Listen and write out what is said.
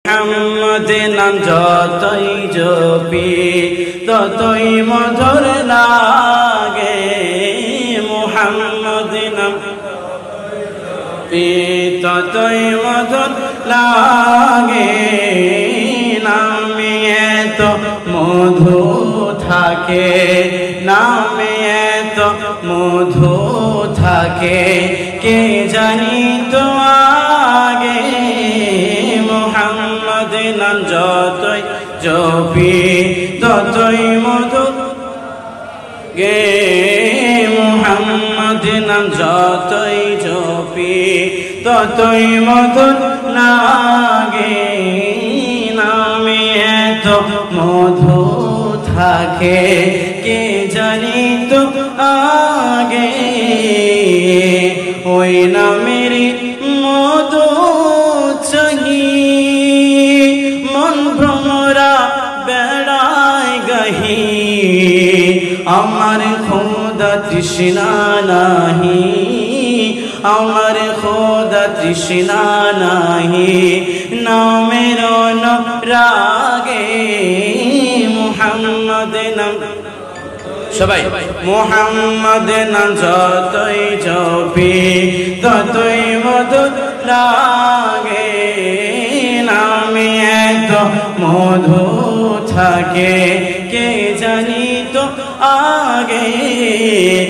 মুহাম্মদ নাম যতই জপি ততই মধুর লাগে। মুহাম্মদ নাম ততই মধুর লাগে। নামে এত মধু থাকে, নামে এত মধু থাকে, কে জানি তো আগে। মুহাম্মদ নাম যতই জপি ততই মধুর গে। মুহাম্মদ নাম যতই জপি ততই মধুর লাগে। নামে এত মধু থাকে, কে জানি তো আগে। ওই নামের মধু চাহি মন ভ্রমরা বেড়ায় গাহি। আমার খোদা তৃষ্ণা নাহি, আমার খোদা তৃষ্ণা নাহি, নামের রাগে। মুহাম্মদ নাম সবাই মুহাম্মদ নাম যতই জপি ততই মধুর লাগে। নামে এত মধু থাকে, কে জানি তো আগে।